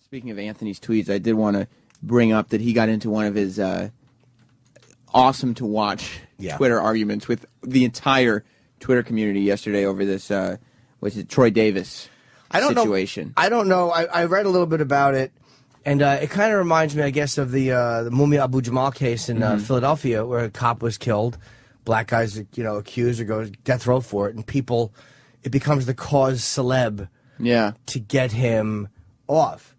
Speaking of Anthony's tweets, I did want to bring up that he got into one of his awesome to watch Twitter arguments with the entire Twitter community yesterday over this Troy Davis situation. I don't know. I read a little bit about it, and it kind of reminds me, I guess, of the Mumia Abu Jamal case in Philadelphia, where a cop was killed. Black guys, accused or go to death row for it, and it becomes the cause celeb to get him off.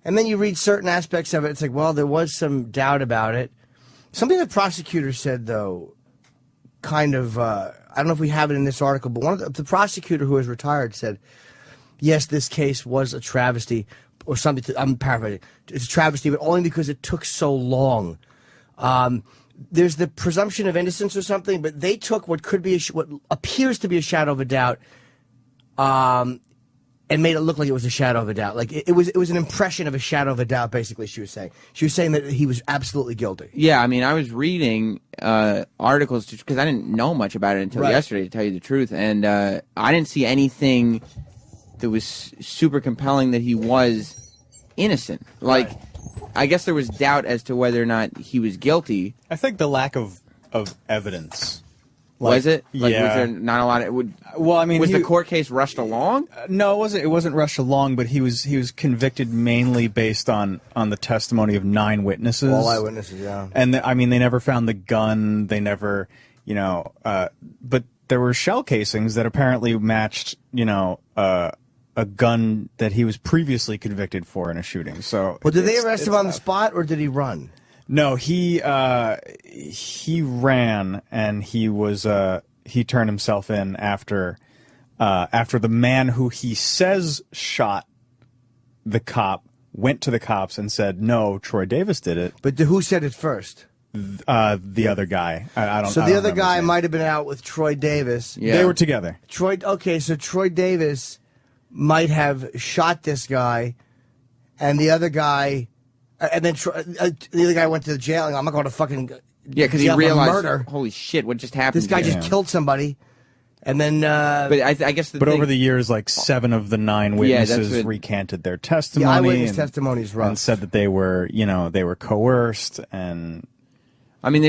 And then you read certain aspects of it, it's like, well, there was some doubt about it. Something the prosecutor said, though, kind of, I don't know if we have it in this article, but one of the prosecutor who has retired said, yes, this case was a travesty, or something, I'm paraphrasing, it's a travesty, but only because it took so long. There's the presumption of innocence or something, but they took what appears to be a shadow of a doubt, and made it look like it was a shadow of a doubt. Like it was an impression of a shadow of a doubt, basically, she was saying. She was saying that he was absolutely guilty. Yeah, I mean, I was reading articles, because I didn't know much about it until yesterday, to tell you the truth, and I didn't see anything that was super compelling that he was innocent. Like, I guess there was doubt as to whether or not he was guilty. I think the lack of evidence. Was it? Like, was there not a lot of... well, I mean... Was the court case rushed along? No, it wasn't rushed along, but he was convicted mainly based on the testimony of 9 witnesses. All eyewitnesses, yeah. And, they never found the gun. They never, but there were shell casings that apparently matched, a gun that he was previously convicted for in a shooting. So... Well, did they arrest him on the spot, or did he run? No, he ran, and he turned himself in after the man who he says shot the cop went to the cops and said, no, Troy Davis did it. But who said it first? The other guy. So the other guy might have been out with Troy Davis. Yeah. They were together. Okay, so Troy Davis might have shot this guy, and the other guy... And then the other guy went to jail, and I'm not going to fucking because he realized, murder. Holy shit, what just happened? This guy just killed somebody, and then. But I guess. But over the years, like 7 of the 9 witnesses recanted their testimony. The eyewitness testimony is rough. And said that they were, they were coerced, and. I mean,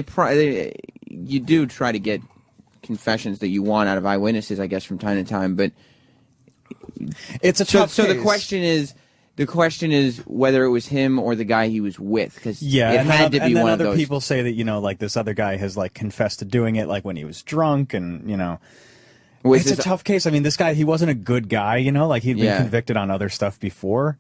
you do try to get confessions that you want out of eyewitnesses, I guess, from time to time, but. It's a tough case. So the question is whether it was him or the guy he was with, because it had to be one of those. Other people say that, like, this other guy has, like, confessed to doing it, like, when he was drunk, and, It's a tough case. I mean, this guy, he wasn't a good guy, like, he'd been convicted on other stuff before.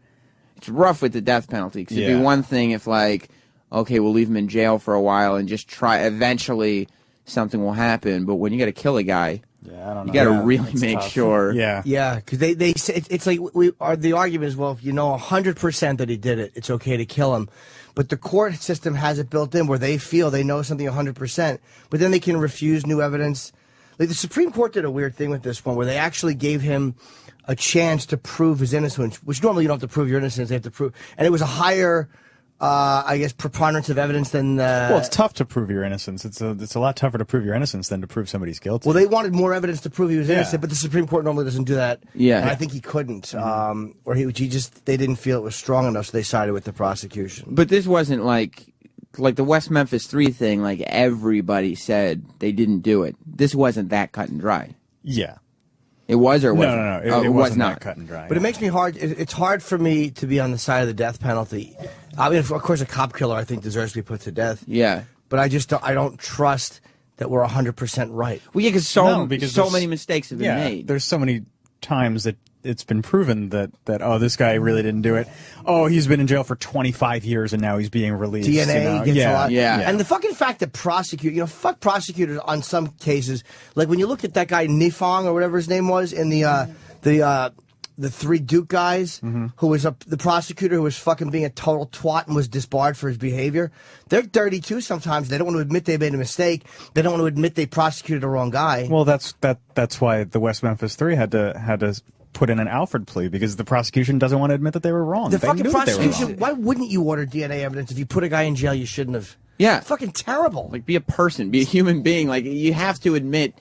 It's rough with the death penalty, because it'd be one thing if, like, okay, we'll leave him in jail for a while and just try, eventually something will happen, but when you got to kill a guy... Yeah, I don't know. You got to really make sure. Yeah, because they say it's like the argument is, well, if you know 100% that he did it, it's okay to kill him. But the court system has it built in where they feel they know something 100%, but then they can refuse new evidence. Like the Supreme Court did a weird thing with this one, where they actually gave him a chance to prove his innocence, which normally you don't have to prove your innocence; they have to prove, and it was a higher. I guess preponderance of evidence than. Well, it's tough to prove your innocence. It's a lot tougher to prove your innocence than to prove somebody's guilty. Well, they wanted more evidence to prove he was innocent, but the Supreme Court normally doesn't do that. Yeah, and I think he couldn't, or they didn't feel it was strong enough, so they sided with the prosecution. But this wasn't like the West Memphis 3 thing. Like everybody said they didn't do it. This wasn't that cut and dry. Yeah. It was or wasn't? No. It was not cut and dry. But it makes me hard. It's hard for me to be on the side of the death penalty. I mean, of course, a cop killer I think deserves to be put to death. Yeah. But I don't trust that we're 100% right. Well, yeah, because so many mistakes have been made. There's so many times that it's been proven that this guy really didn't do it. Oh, he's been in jail for 25 years and now he's being released. DNA gets a lot. Yeah. And the fucking fact that fuck prosecutors on some cases. Like when you look at that guy Nifong or whatever his name was in the 3 Duke guys, who was the prosecutor who was fucking being a total twat and was disbarred for his behavior. They're dirty too sometimes. They don't want to admit they made a mistake. They don't want to admit they prosecuted the wrong guy. Well, that's why the West Memphis 3 had to put in an Alfred plea, because the prosecution doesn't want to admit that they were wrong. The fucking prosecution, why wouldn't you order DNA evidence if you put a guy in jail you shouldn't have? Yeah. It's fucking terrible. Like, be a person, be a human being. Like, you have to admit,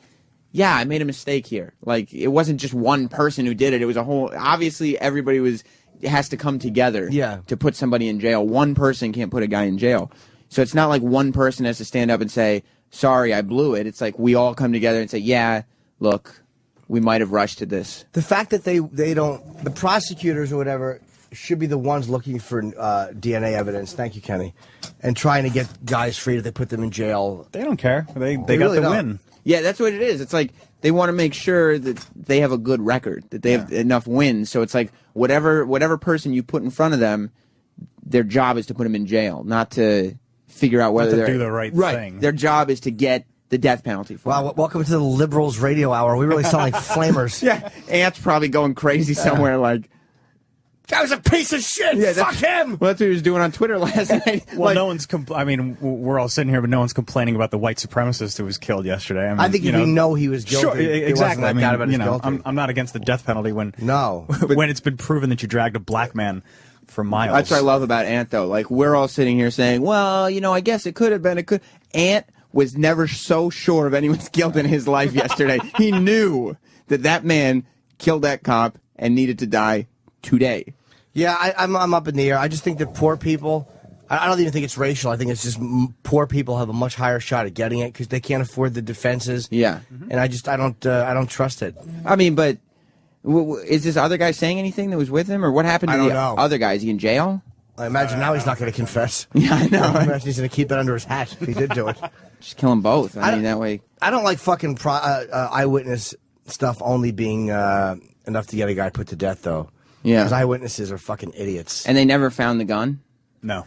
yeah, I made a mistake here. Like, it wasn't just one person who did it. It was a whole, obviously everybody was has to come together Yeah. to put somebody in jail. One person can't put a guy in jail. So it's not like one person has to stand up and say, sorry, I blew it. It's like we all come together and say, yeah, look, we might have rushed to this. The fact that they don't, the prosecutors or whatever should be the ones looking for DNA evidence. Thank you, Kenny. And trying to get guys free if they put them in jail. They don't care. They got really the don't. win. Yeah, that's what it is. It's like they want to make sure that they have a good record, that they have enough wins. So it's like whatever person you put in front of them, their job is to put them in jail, not to figure out whether to they're do the right thing. Their job is to get the death penalty for them. Wow, welcome to the Liberals Radio Hour. We really sound like flamers. Yeah, Ant's probably going crazy somewhere like, That was a piece of shit. yeah, Fuck him. Well, that's what he was doing on Twitter last night. Well, Like, no one's. I mean, we're all sitting here, but no one's complaining about the white supremacist who was killed yesterday. I, mean, I think if we know he was guilty, sure, it exactly. wasn't that about his you know, guilty. I'm not against the death penalty when No. when it's been proven that you dragged a black man for miles. That's what I love about Ant, though. Like, we're all sitting here saying, well, you know, I guess it could have been. Ant was never so sure of anyone's guilt in his life yesterday. He knew that man killed that cop and needed to die today. Yeah, I'm up in the air. I just think that poor people, I don't even think it's racial. I think it's just poor people have a much higher shot at getting it because they can't afford the defenses. Yeah. And I don't trust it. I mean, but is this other guy saying anything that was with him? Or what happened to I don't the know. other guy? Is he in jail? I imagine now he's not going to confess. Yeah, I know. I imagine he's going to keep it under his hat if he did do it. Just kill them both. I mean, that way. I don't like fucking eyewitness stuff only being enough to get a guy put to death, though. Yeah. Because eyewitnesses are fucking idiots. And they never found the gun? No.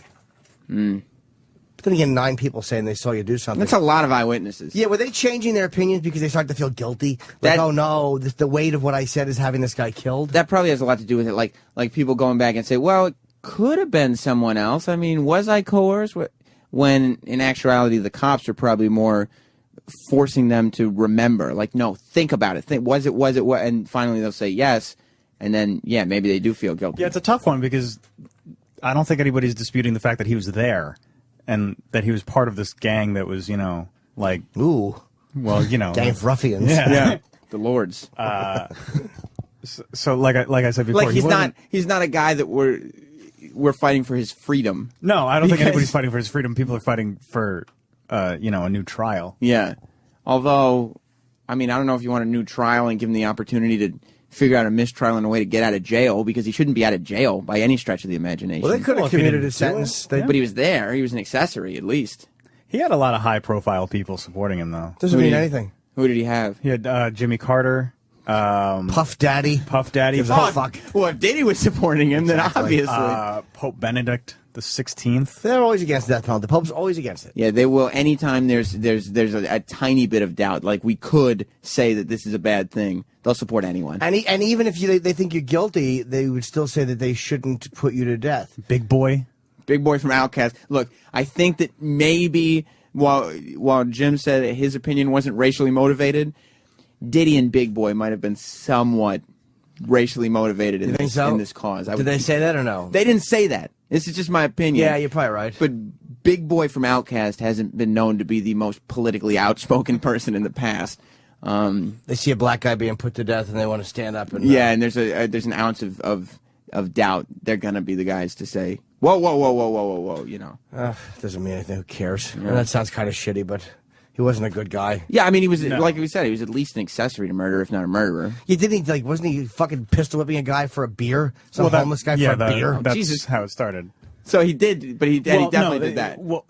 But then again, 9 people saying they saw you do something. That's a lot of eyewitnesses. Yeah, were they changing their opinions because they started to feel guilty? Like, oh no, the weight of what I said is having this guy killed? That probably has a lot to do with it. Like people going back and say, well, it could have been someone else. I mean, was I coerced? When in actuality, the cops are probably more forcing them to remember. Like, no, think about it. Was it? And finally they'll say yes. And then, yeah, maybe they do feel guilty. Yeah, it's a tough one because I don't think anybody's disputing the fact that he was there and that he was part of this gang that was, you know, like, Ooh. well, you know, Gang of ruffians. Yeah. The Lords. So like I said before, Like he's not a guy that we're fighting for his freedom. No, I don't think Because- anybody's fighting for his freedom. People are fighting for, you know, a new trial. Yeah. Although, I mean, I don't know if you want a new trial and give him the opportunity to figure out a mistrial and a way to get out of jail, because he shouldn't be out of jail by any stretch of the imagination. Well, they could have Well, if he commuted didn't a sentence. do it, But he was there. He was an accessory, at least. He had a lot of high-profile people supporting him, though. Doesn't Who mean did he- anything. Who did he have? He had Jimmy Carter, Puff Daddy. Puff Daddy, Gives a fuck. Well, if Diddy was supporting him, then obviously. Pope Benedict the 16th. They're always against the death penalty. The Pope's always against it. Yeah, they will. Anytime there's a tiny bit of doubt, like we could say that this is a bad thing, they'll support anyone. And even if they think you're guilty, they would still say that they shouldn't put you to death. Big Boy. Big Boy from Outkast. Look, I think that maybe while Jim said that his opinion wasn't racially motivated, Diddy and Big Boy might have been somewhat racially motivated in this cause. Did they say that or no? They didn't say that. This is just my opinion. Yeah, you're probably right. But Big Boy from Outkast hasn't been known to be the most politically outspoken person in the past. They see a black guy being put to death and they want to stand up and Yeah, and there's an ounce of doubt. They're gonna be the guys to say, whoa, you know. doesn't mean anything. Who cares? Yeah. That sounds kind of shitty, but he wasn't a good guy. Yeah, I mean, he was like we said, he was at least an accessory to murder, if not a murderer. Wasn't he fucking pistol whipping a guy for a beer? Some homeless guy for a beer? That's Jesus. how it started. So he did, but he definitely did that. Well,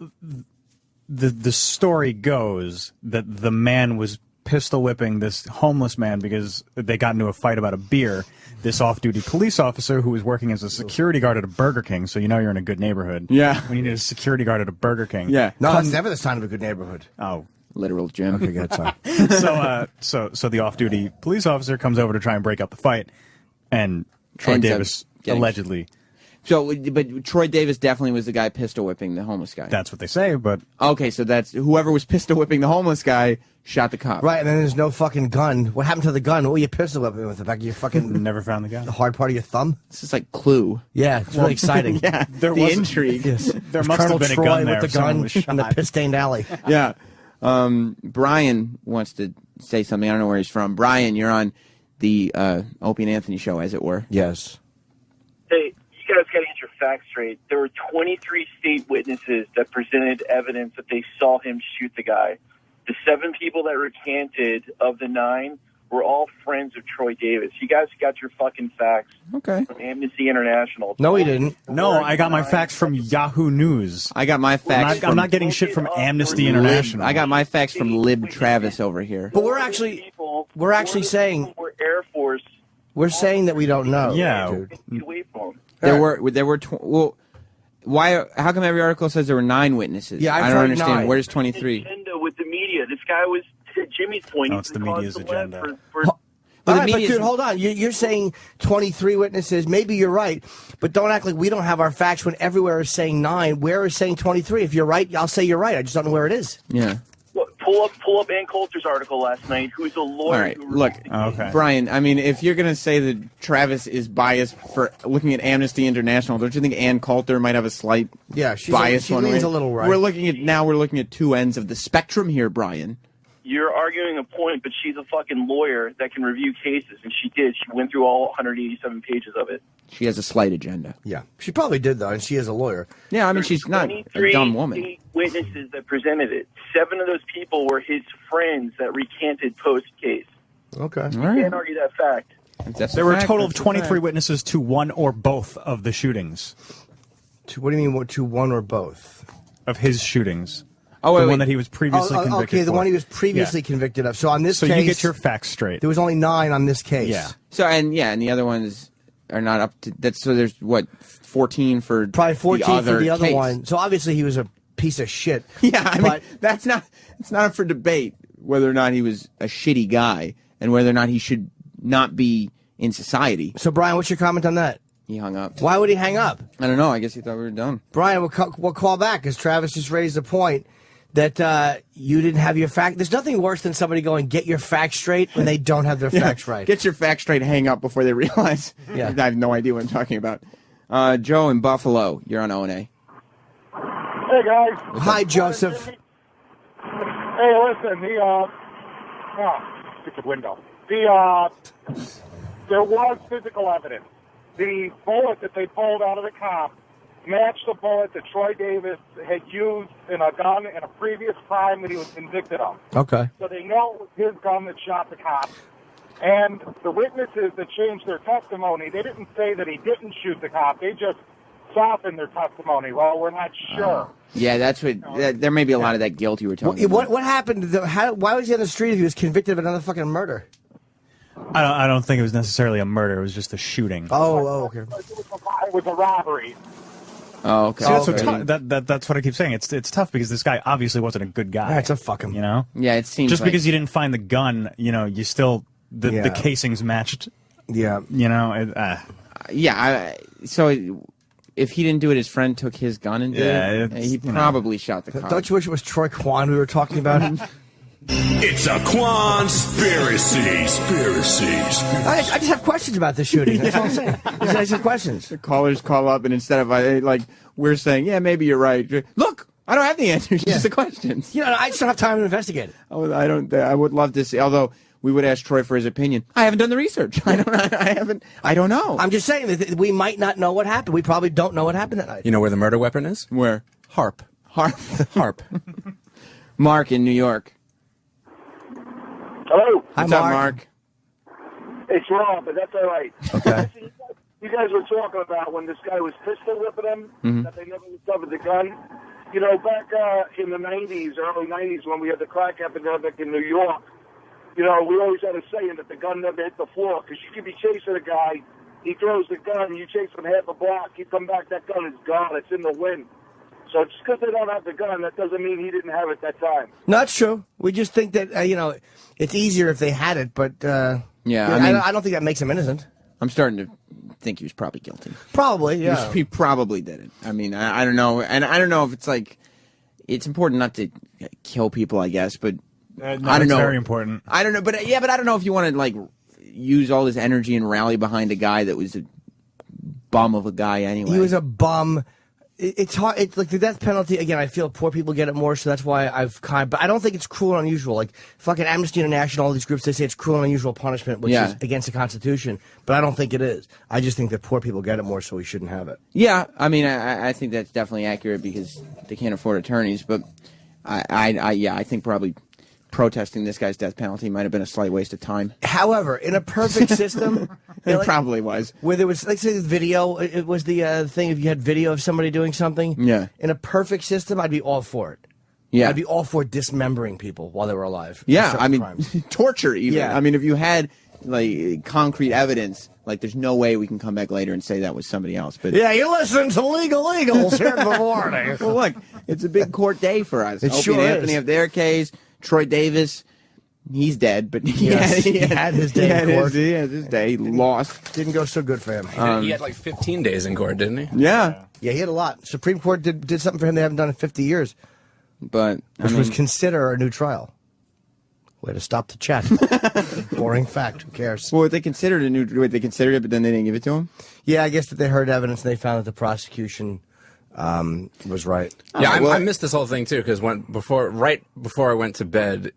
the story goes that the man was pistol whipping this homeless man because they got into a fight about a beer. This off-duty police officer who was working as a security guard at a Burger King, so you know you're in a good neighborhood. Yeah. When you need a security guard at a Burger King. Yeah. No, that's never the sign of a good neighborhood. Oh. Literal Jim. Okay, good. Sorry. So the off-duty police officer comes over to try and break up the fight, and Troy Ends up Davis getting- allegedly. So, but Troy Davis definitely was the guy pistol whipping the homeless guy. That's what they say, but Okay, so that's whoever was pistol whipping the homeless guy shot the cop. Right, and then there's no fucking gun. What happened to the gun? What were you pistol whipping with? The back of your fucking never found the guy. the hard part of your thumb? This is like Clue. Yeah, it's really exciting. Yeah, There the wasn't- intrigue. Yes. There must Colonel have been a Troy gun there. with the if someone gun was in the shot. piss-stained alley. Yeah. Brian wants to say something. I don't know where he's from. Brian, you're on the Opie and Anthony show, as it were. Yes. Hey, you guys got to get your facts straight. There were 23 state witnesses that presented evidence that they saw him shoot the guy. The 7 people that recanted of the 9 were all friends of Troy Davis. You guys got your fucking facts from Amnesty International. No, he didn't. No, I got my facts from Yahoo News. I got my facts. I'm not getting shit from Amnesty International. I got my facts from Lib Travis over here. But we're actually saying Air Force. We're saying that we don't know. Yeah. Dude. There were. Well, why? How come every article says there were 9 witnesses? Yeah, I don't understand. 9. Where's 23? Agenda with the media. This guy was, to Jimmy's point. Oh, it's the media's agenda. All right, but dude, hold on. You're saying 23 witnesses. Maybe you're right, but don't act like we don't have our facts when everywhere is saying 9. Where is saying 23? If you're right, I'll say you're right. I just don't know where it is. Yeah. Pull up Ann Coulter's article last night. Who's a lawyer? All right, look, Brian. I mean, if you're gonna say that Travis is biased for looking at Amnesty International, don't you think Ann Coulter might have a slight bias? She leans a little right. We're looking at 2 ends of the spectrum here, Brian. You're arguing a point, but she's a fucking lawyer that can review cases, and she did. She went through all 187 pages of it. She has a slight agenda. Yeah, she probably did though, and she is a lawyer. Yeah, I mean, she's not a dumb woman. 23 witnesses that presented it. 7 of those people were his friends that recanted post-case. Okay, you can't argue that fact. There were a total of 23 witnesses to one or both of the shootings. What do you mean, to one or both? Of his shootings. Oh, the one that he was previously convicted okay, the for. one he was previously convicted of. So on this case... So you get your facts straight. There was only 9 on this case. Yeah. So, and the other ones are not up to... So there's, 14 for probably 14 for the other case. one. So obviously he was a piece of shit. Yeah, I mean, it's not up for debate whether or not he was a shitty guy and whether or not he should not be in society. So, Brian, what's your comment on that? He hung up. Why would he hang up? I don't know. I guess he thought we were done. Brian, we'll call back because Travis just raised the point that you didn't have your fact. There's nothing worse than somebody going, get your facts straight when they don't have their facts right. Get your facts straight, hang up before they realize. Yeah. I have no idea what I'm talking about. Joe in Buffalo, you're on O&A. Hey, guys. Hi, Joseph. Hey, listen, stupid window. There was physical evidence. The bullet that they pulled out of the cop matched the bullet that Troy Davis had used in a gun in a previous crime that he was convicted of. Okay. So they know it was his gun that shot the cop. And the witnesses that changed their testimony, they didn't say that he didn't shoot the cop. They just softened their testimony. Well, we're not sure. Yeah, that's what. There may be a lot of that guilt you were talking about. What happened? Why was he on the street if he was convicted of another fucking murder? I don't think it was necessarily a murder. It was just a shooting. Oh, okay. It was a robbery. Oh, okay. See, that's what I keep saying. It's tough because this guy obviously wasn't a good guy. That's a fuck him. You know? Yeah, it seems just like... because you didn't find the gun, you still the casings matched. Yeah. Yeah. So if he didn't do it, his friend took his gun and did it. He probably shot the cop. Don't you wish it was Troy Kwan we were talking about? It's a Kwan-spiracy. I just have questions about the shooting. That's all I'm saying. I just have questions. The callers call up, and instead of we're saying, yeah, maybe you're right. Look, I don't have the answers. Just the questions. I just don't have time to investigate it. I would love to see. Although we would ask Troy for his opinion. I haven't done the research. I don't know. I'm just saying that we might not know what happened. We probably don't know what happened that night. You know where the murder weapon is? Where? Harp. Harp. Mark in New York. Hello. What's up, Mark? It's wrong, but that's all right. Okay. You guys were talking about when this guy was pistol whipping him, that they never discovered the gun. Back in the 90s, early 90s, when we had the crack epidemic in New York, we always had a saying that the gun never hit the floor, because you could be chasing a guy, he throws the gun, you chase him half a block, you come back, that gun is gone, it's in the wind. So just because they don't have the gun, that doesn't mean he didn't have it that time. No, that's true. We just think that, it's easier if they had it, but I don't think that makes him innocent. I'm starting to think he was probably guilty. Probably, yeah. He probably did it. I mean, I don't know. And I don't know if it's it's important not to kill people, I guess, but I don't know. It's very important. I don't know. But I don't know if you want to, use all this energy and rally behind a guy that was a bum of a guy anyway. He was a bum. It's hard. It's like the death penalty. Again, I feel poor people get it more, so that's why but I don't think it's cruel and unusual. Like fucking Amnesty International, all these groups, they say it's cruel and unusual punishment, which is against the Constitution. But I don't think it is. I just think that poor people get it more, so we shouldn't have it. Yeah, I mean, I think that's definitely accurate because they can't afford attorneys. But I think probably protesting this guy's death penalty might have been a slight waste of time. However, in a perfect system, it probably was. Where there was, let's say, the video. It was the thing if you had video of somebody doing something. Yeah. In a perfect system, I'd be all for it. Yeah. I'd be all for dismembering people while they were alive. Yeah, I mean, torture even. Yeah. I mean, if you had like concrete evidence, like there's no way we can come back later and say that was somebody else. But yeah, you listen to Legal Eagles here in the morning. Well, look, it's a big court day for us. It Opie sure and Anthony is. have their case. Troy Davis, he's dead, but he had his day in court. He had his day. He lost. Didn't go so good for him. He had like 15 days in court, didn't he? Yeah. Yeah, he had a lot. Supreme Court did something for him they haven't done in 50 years, But which was consider a new trial. Way to stop the chat. Boring fact. Who cares? Well, they considered they considered it, but then they didn't give it to him. Yeah, I guess that they heard evidence and they found that the prosecution was right. Yeah, I missed this whole thing too because right before I went to bed,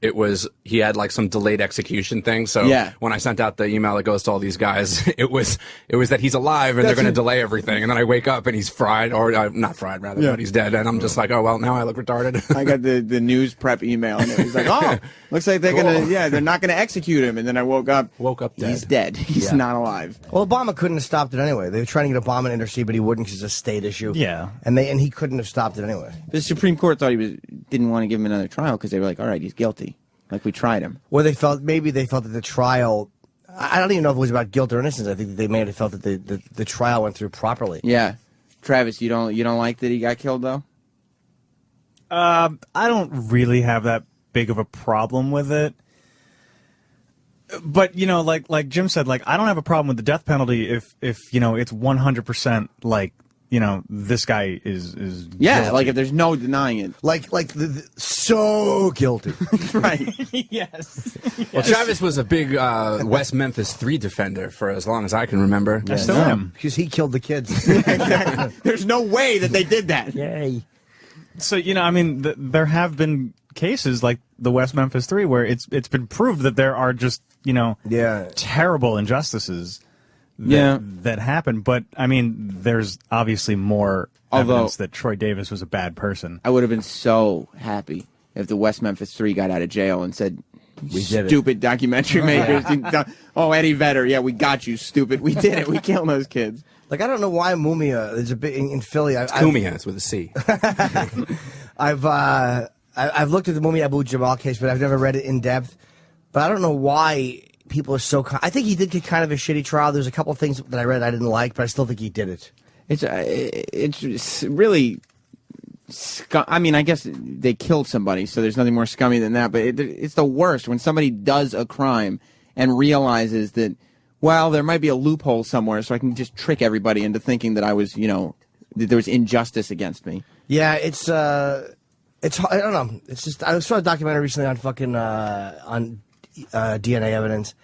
he had like some delayed execution thing. So when I sent out the email that goes to all these guys, it was that he's alive and they're going to delay everything. And then I wake up and he's fried, or not fried rather, but he's dead. And I'm just like, oh well, now I look retarded. I got the news prep email and it was like, oh, looks like they're they're not gonna execute him. And then I woke up dead. He's dead. He's not alive. Well, Obama couldn't have stopped it anyway. They were trying to get Obama to intercede, but he wouldn't because it's a state issue. Yeah. And he couldn't have stopped it anyway. The Supreme Court thought didn't want to give him another trial because they were like, all right, he's guilty. Like, we tried him. Or they felt that the trial, I don't even know if it was about guilt or innocence. I think that they may have felt that the trial went through properly. Yeah. Travis, you don't like that he got killed, though? I don't really have that big of a problem with it. But, like Jim said, like, I don't have a problem with the death penalty if it's 100% like, this guy is guilty. Like if there's no denying it. Like so guilty. Right. Yes. Well, Travis was a big West Memphis 3 defender for as long as I can remember. I still am. Because he killed the kids. Exactly. There's no way that they did that. Yay. So, there have been cases like the West Memphis 3 where it's been proved that there are just, terrible injustices that happen. But, I mean, there's obviously more evidence that Troy Davis was a bad person. I would have been so happy if the West Memphis 3 got out of jail and said, we did stupid documentary makers. Oh, Eddie Vedder. Yeah, we got you, stupid. We did it. We killed those kids. Like, I don't know why Mumia is a big in Philly. Mumia, it's with a C. I've looked at the Mumia Abu Jamal case, but I've never read it in depth. But I don't know why people are so. I think he did get kind of a shitty trial. There's a couple of things that I read I didn't like, but I still think he did it. It's really. I mean, I guess they killed somebody, so there's nothing more scummy than that. But it's the worst when somebody does a crime and realizes that, well, there might be a loophole somewhere, so I can just trick everybody into thinking that I was, that there was injustice against me. Yeah, it's I don't know. It's just I saw a documentary recently on fucking on DNA evidence,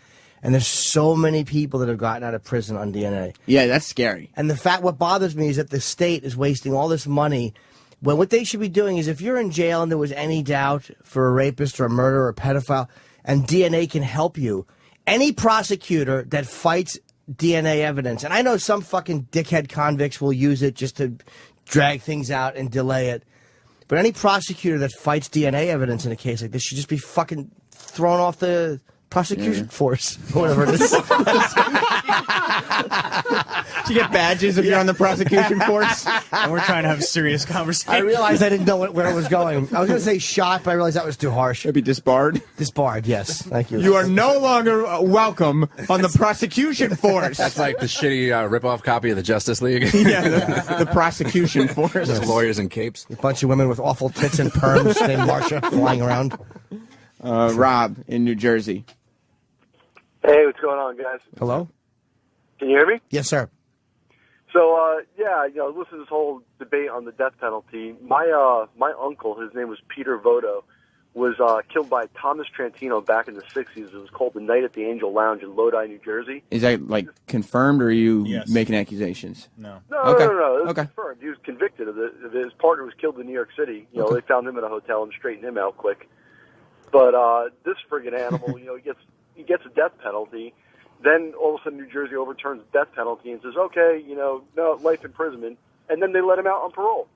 and there's so many people that have gotten out of prison on DNA. Yeah, that's scary. And what bothers me is that the state is wasting all this money. When what they should be doing is if you're in jail and there was any doubt for a rapist or a murderer or a pedophile, and DNA can help you, any prosecutor that fights DNA evidence, and I know some fucking dickhead convicts will use it just to drag things out and delay it, but any prosecutor that fights DNA evidence in a case like this should just be fucking thrown off the prosecution force, or whatever it is. Do you get badges if you're on the prosecution force? And we're trying to have serious conversation. I realized I didn't know where it was going. I was going to say shot, but I realized that was too harsh. Maybe disbarred? Disbarred, yes. Thank you. You are no longer welcome on the prosecution force. That's like the shitty rip-off copy of the Justice League. The prosecution force. Just lawyers in capes. A bunch of women with awful tits and perms named Marsha flying around. Rob in New Jersey. Hey, what's going on, guys? Hello? Can you hear me? Yes, sir. So, listen to this whole debate on the death penalty. My uncle, his name was Peter Voto, was killed by Thomas Trantino back in the 60s. It was called The Night at the Angel Lounge in Lodi, New Jersey. Is that, like, confirmed, or are you making accusations? No, Okay. no. It was confirmed. He was convicted of it. His partner was killed in New York City. You know, they found him in a hotel and straightened him out quick. But this friggin' animal, you know, he gets a death penalty. Then all of a sudden New Jersey overturns the death penalty and says, okay, you know, no, life imprisonment. And then they let him out on parole.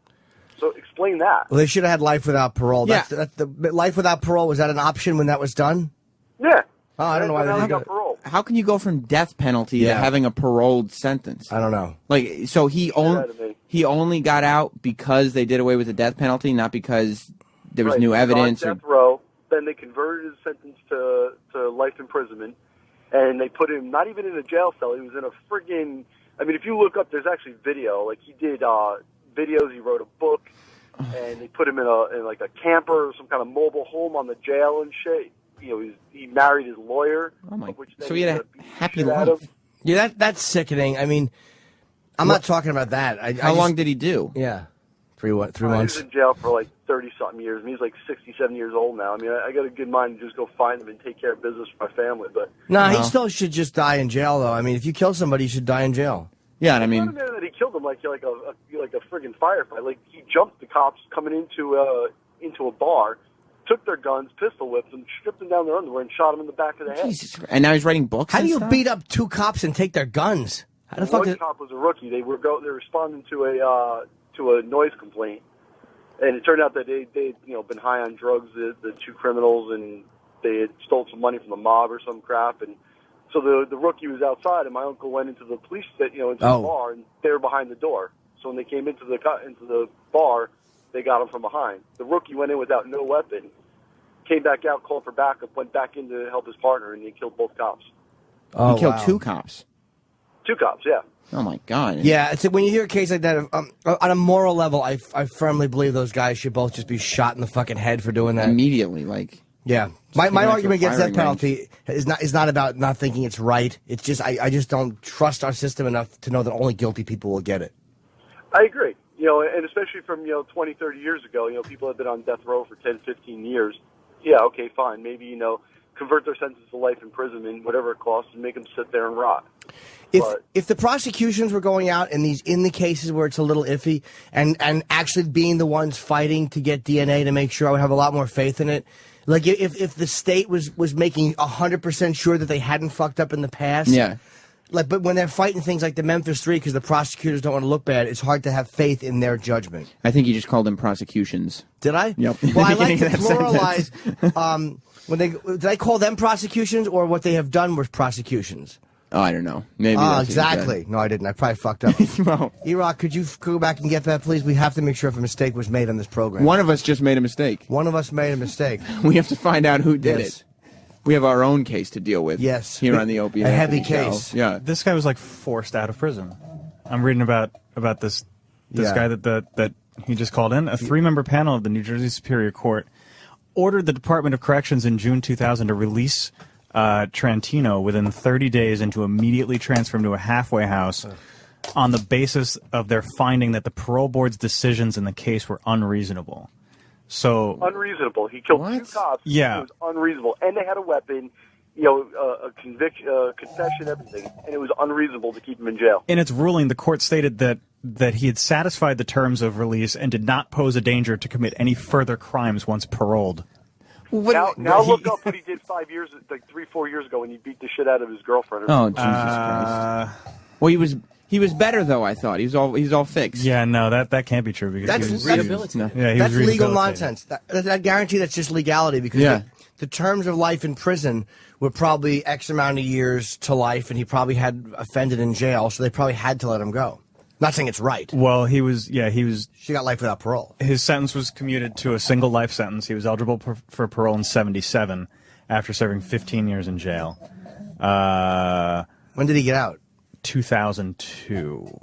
So explain that. Well, they should have had life without parole. Yeah. That's the life without parole, was that an option when that was done? Yeah. Oh, I don't know why they got parole. How can you go from death penalty to having a paroled sentence? I don't know. Like, so he only got out because they did away with the death penalty, not because there was new evidence. On death row, then they converted his sentence to life imprisonment, and they put him not even in a jail cell. He was in a friggin'. I mean, if you look up, there's actually video. Like, he did videos. He wrote a book, and they put him in like a camper or some kind of mobile home on the jail and shit. You know, he married his lawyer. Oh my! So he had a happy life. Yeah, that's sickening. I mean, I'm not talking about that. How long did he do? Yeah, 3 months. He was in jail for like 30-something years. I mean, he's like 67 years old now. I mean, I got a good mind to just go find him and take care of business for my family. But no, he still should just die in jail, though. I mean, if you kill somebody, you should die in jail. Yeah, and I mean, it's not that he killed him like a friggin' firefight. Like, he jumped the cops coming into a bar, took their guns, pistol whipped them, stripped them down their underwear, and shot them in the back of the head. Jesus. And now he's writing books. How do you beat up 2 cops and take their guns? How the fuck? One cop was a rookie. They were responding to a noise complaint, and it turned out that they been high on drugs, the 2 criminals, and they had stole some money from the mob or some crap, and so the rookie was outside, and my uncle went into the police into the bar, and they were behind the door. So when they came into the bar, they got him from behind. The rookie went in without no weapon, came back out, called for backup, went back in to help his partner, and he killed both cops. Oh, he killed 2 cops. 2 cops, yeah. Oh my God. Yeah, when you hear a case like that, on a moral level, I firmly believe those guys should both just be shot in the fucking head for doing that immediately. Like, yeah, my argument against death penalty is not about not thinking it's right. It's just I just don't trust our system enough to know that only guilty people will get it. I agree. You know, and especially from 20, 30 years ago, people have been on death row for 10, 15 years. Yeah, okay, fine. Maybe convert their sentence to life imprisonment, whatever it costs, and make them sit there and rot. If the prosecutions were going out in the cases where it's a little iffy and actually being the ones fighting to get DNA to make sure, I would have a lot more faith in it. Like if the state was making 100% sure that they hadn't fucked up in the past. Yeah. But when they're fighting things like the Memphis 3 because the prosecutors don't want to look bad, it's hard to have faith in their judgment. I think you just called them prosecutions. Did I? Yep. Well, I like to pluralize. Did I call them prosecutions or what they have done was prosecutions? Oh, I don't know. Maybe. Oh, exactly. No, I didn't. I probably fucked up. Well, E-Rock, could you go back and get that, please? We have to make sure if a mistake was made on this program. One of us just made a mistake. One of us made a mistake. We have to find out who did it. We have our own case to deal with. Yes. Here on the Opie. A heavy case. Show. Yeah. This guy was like forced out of prison. I'm reading about this guy that he just called in. A 3-member panel of the New Jersey Superior Court ordered the Department of Corrections in June 2000 to release Trantino within 30 days and to immediately transfer him to a halfway house on the basis of their finding that the parole board's decisions in the case were unreasonable. So unreasonable. He killed 2 cops. Yeah. It was unreasonable, and they had a weapon. A conviction, confession, everything, and it was unreasonable to keep him in jail. In its ruling, the court stated that he had satisfied the terms of release and did not pose a danger to commit any further crimes once paroled. Now look up what he did 5 years, like 3-4 years ago, when he beat the shit out of his girlfriend. Oh, Jesus Christ! Well, he was better though. I thought he was all fixed. Yeah, no, that can't be true because that's that's legal nonsense. I guarantee that's just legality because the terms of life in prison were probably X amount of years to life, and he probably had offended in jail, so they probably had to let him go. Not saying it's right. Well, he was. She got life without parole. His sentence was commuted to a single life sentence. He was eligible for parole in '77 after serving 15 years in jail. When did he get out? 2002.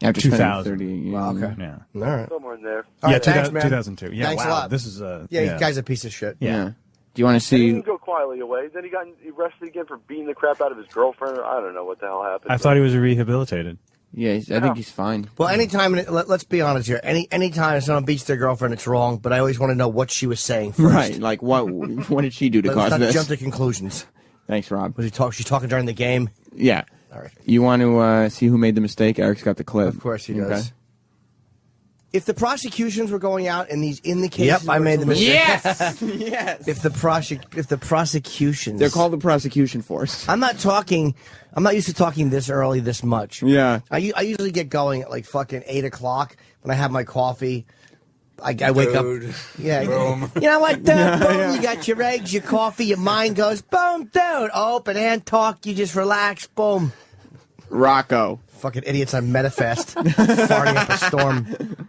After 2000. Wow, okay. Yeah. All right. Somewhere in there. All right, thanks, man. 2002. Yeah, thanks wow. a lot. This is you guy's a piece of shit. Yeah. Do you want to see? And he didn't go quietly away. Then he got arrested again for beating the crap out of his girlfriend. I don't know what the hell happened. I thought he was rehabilitated. Yeah, I think he's fine. Well, anytime, let's be honest here. Anytime someone beats their girlfriend, it's wrong. But I always want to know what she was saying first. Right, like what did she do to cause this? Let's not jump to conclusions. Thanks, Rob. She's talking during the game? Yeah. All right. You want to see who made the mistake? Eric's got the clip. Of course he does. If the prosecutions were going out in the cases, I made the mistake. Yes, yes. If the prosecutions, they're called the prosecution force. I'm not used to talking this early, this much. Yeah. I usually get going at like fucking 8 o'clock when I have my coffee. I wake up. Yeah. Boom. You know what, dude? Boom. You got your eggs, your coffee, your mind goes, boom, dude. Open and talk. You just relax. Boom. Rocco. Fucking idiots on Metafest. Farting up a storm.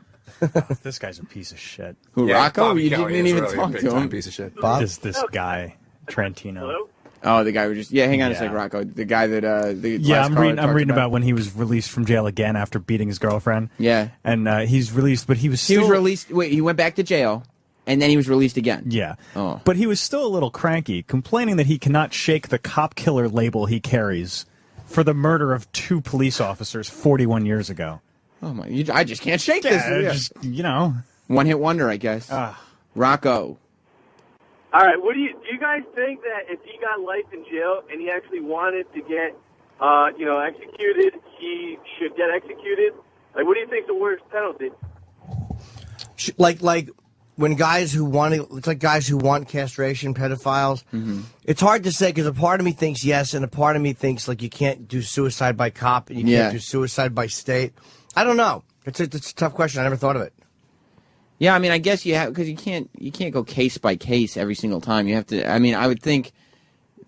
This guy's a piece of shit. Who, Rocco? You didn't even talk to him. Piece of shit. Bob? This guy, Trentino. Hello? Oh, the guy who just... Yeah, hang on a sec, Rocco. The guy that... I'm reading about when he was released from jail again after beating his girlfriend. Yeah. And he's released, but he was still... He was released... Wait, he went back to jail, and then he was released again. Yeah. Oh. But he was still a little cranky, complaining that he cannot shake the cop killer label he carries for the murder of 2 police officers 41 years ago. Oh, my... I just can't shake this. Just, you know... One-hit wonder, I guess. Rocco. All right, do you guys think that if he got life in jail and he actually wanted to get, executed, he should get executed? Like, what do you think the worst penalty? Like when guys who want it's like guys who want castration, pedophiles. Mm-hmm. It's hard to say because a part of me thinks yes, and a part of me thinks like you can't do suicide by cop and you can't do suicide by state. I don't know. It's a tough question. I never thought of it. Yeah, I mean, I guess you have because you can't go case by case every single time. You have to. I mean, I would think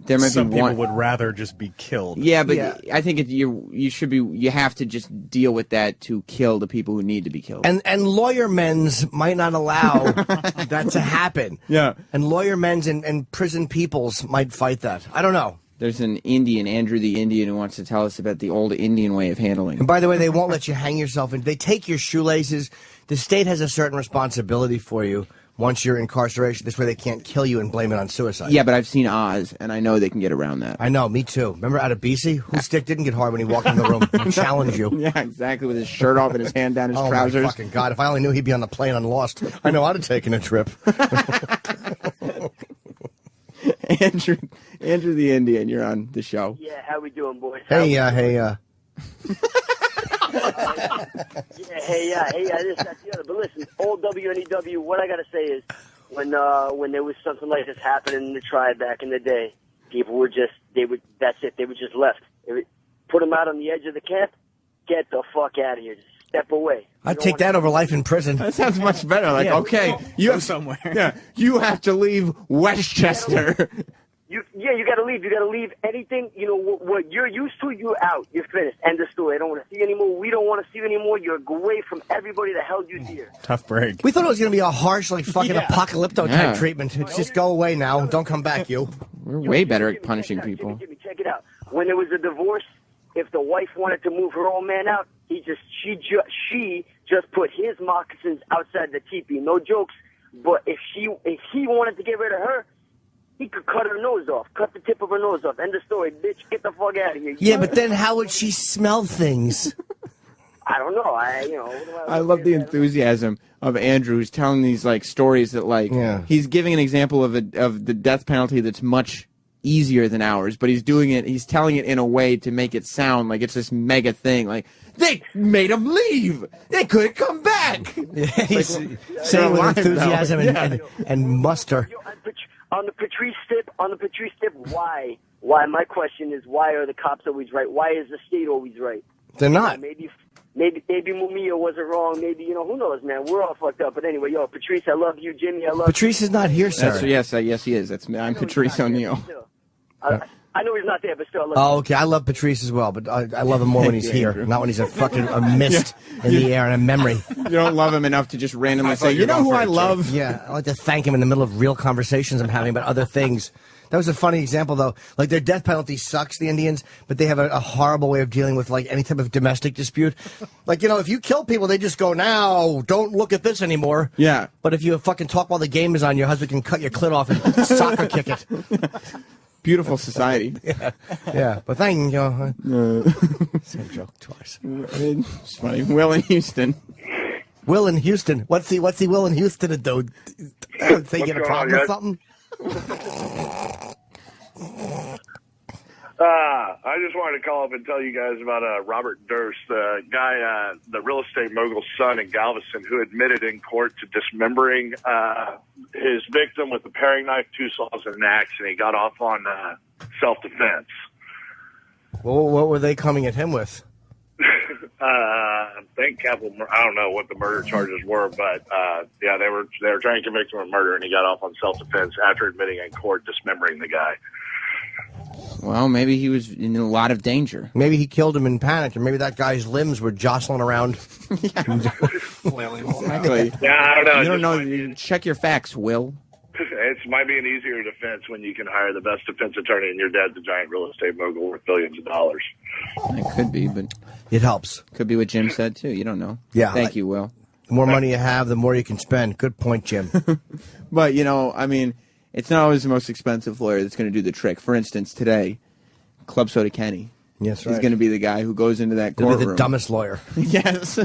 there might Some be one. people would rather just be killed. Yeah, but I think you have to just deal with that to kill the people who need to be killed. And lawyer men's might not allow that to happen. Yeah, and lawyer men's and prison peoples might fight that. I don't know. There's an Indian, Andrew the Indian, who wants to tell us about the old Indian way of handling. And by the way, they won't let you hang yourself, and they take your shoelaces. The state has a certain responsibility for you once you're in incarceration. This way they can't kill you and blame it on suicide. Yeah, but I've seen Oz, and I know they can get around that. I know, me too. Remember out of BC? Whose stick didn't get hard when he walked in the room and challenged you? Yeah, exactly, with his shirt off and his hand down his trousers. Oh, my fucking God. If I only knew he'd be on the plane on Lost, I know I'd have taken a trip. Andrew the Indian, you're on the show. Yeah, how we doing, boys? Hey. Yeah, this, that's the other. But listen, old WNEW, what I got to say is when there was something like this happening in the tribe back in the day, people were just, that's it. They were just left. Put them out on the edge of the camp, get the fuck out of here. Just step away. I'd take that over life in prison. That sounds much better. Like, okay, you have somewhere. Yeah, you have to leave Westchester. You got to leave. You got to leave anything, what you're used to, you're out. You're finished. End of story. I don't want to see you anymore. We don't want to see you anymore. You're away from everybody that held you dear. Tough break. We thought it was going to be a harsh, like, fucking apocalypto type treatment. It's just go away now. Don't come back, you. We're way better at punishing people. Jimmy, check it out. When there was a divorce, if the wife wanted to move her old man out, she just put his moccasins outside the teepee. No jokes. But if he wanted to get rid of her, he could cut her nose off, cut the tip of her nose off. End of story, bitch. Get the fuck out of here. Yeah, but then how would she smell things? I don't know. I love the enthusiasm of Andrew, who's telling these like stories that he's giving an example of the death penalty that's much easier than ours, but he's telling it in a way to make it sound like it's this mega thing. Like, they made him leave. They couldn't come back. Yeah, he's saying with enthusiasm and muster. On the Patrice tip, why? My question is, why are the cops always right? Why is the state always right? They're not. Maybe Mumia wasn't wrong. Maybe, who knows, man? We're all fucked up. But anyway, Patrice, I love you. Jimmy, I love Patrice you. is not here, sir. Yes, he is. I'm Patrice O'Neill. I know he's not there, but still, I love him. Okay. I love Patrice as well, but I love him more when he's here, not when he's a fucking mist in the air and a memory. You don't love him enough to just randomly say, you know who I love? Yeah, I like to thank him in the middle of real conversations I'm having about other things. That was a funny example, though. Like, their death penalty sucks, the Indians, but they have a horrible way of dealing with, like, any type of domestic dispute. Like, if you kill people, they just go, now, don't look at this anymore. Yeah. But if you fucking talk while the game is on, your husband can cut your clit off and soccer kick it. Beautiful society. Yeah, but thank you. Same joke twice. It's funny. Will in Houston. Will in Houston. What's he Will in Houston to do? They get a problem with something? I just wanted to call up and tell you guys about Robert Durst, the guy, the real estate mogul's son in Galveston, who admitted in court to dismembering his victim with a paring knife, 2 saws, and an axe, and he got off on self-defense. Well, what were they coming at him with? I think capital. I don't know what the murder charges were, but yeah, they were trying to convict him of murder, and he got off on self-defense after admitting in court dismembering the guy. Well, maybe he was in a lot of danger. Maybe he killed him in panic, or maybe that guy's limbs were jostling around. Exactly. Yeah, I don't know. You don't know. You check your facts, Will. It might be an easier defense when you can hire the best defense attorney, and your dad's a giant real estate mogul worth billions of dollars. It could be, but it helps. Could be what Jim said too. You don't know. Yeah. Thank you, Will. The more money you have, the more you can spend. Good point, Jim. But I mean, it's not always the most expensive lawyer that's going to do the trick. For instance, today, Club Soda Kenny. Yes, right. He's going to be the guy who goes into that He'll courtroom. be the dumbest lawyer. Yes.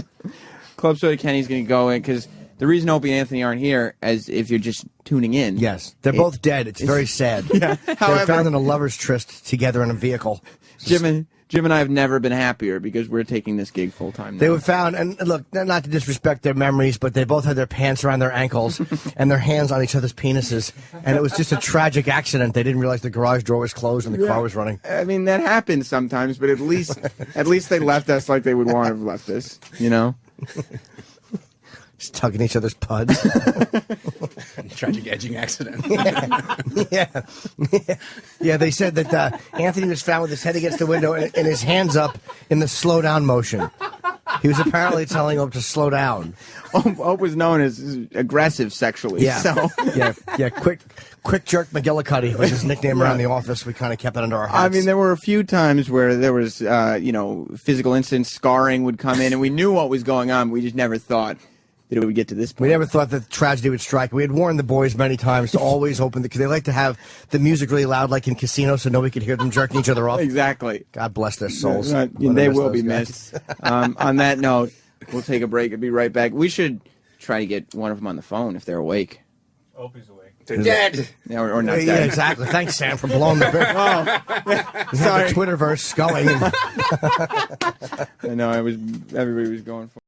Club Soda Kenny's going to go in because the reason Opie and Anthony aren't here, as if you're just tuning in. Yes, they're both dead. It's very sad. Yeah. They're found in a lover's tryst together in a vehicle. Jim and I have never been happier because we're taking this gig full time now. They were found, and look, not to disrespect their memories, but they both had their pants around their ankles and their hands on each other's penises, and it was just a tragic accident. They didn't realize the garage door was closed and the car was running. I mean, that happens sometimes, but at least they left us like they would want to have left us, Just tugging each other's puds. Tragic edging accident. Yeah, they said that Anthony was found with his head against the window and his hands up in the slow down motion. He was apparently telling Ope to slow down. Ope was known as aggressive sexually. Yeah, so. yeah. Quick jerk McGillicuddy was his nickname around the office. We kind of kept it under our hats. I mean, there were a few times where there was, physical incidents, scarring would come in, and we knew what was going on. We just never thought that it would get to this point. We never thought that tragedy would strike. We had warned the boys many times to always open because they like to have the music really loud, like in casinos, so nobody could hear them jerking each other off. Exactly. God bless their souls. They will be missed. On that note, we'll take a break and be right back. We should try to get one of them on the phone if they're awake. Opie's awake. They're dead. Or not dead. Yeah, exactly. Thanks, Sam, for blowing the bit. Sorry. The Twitterverse going. I know. Everybody was going for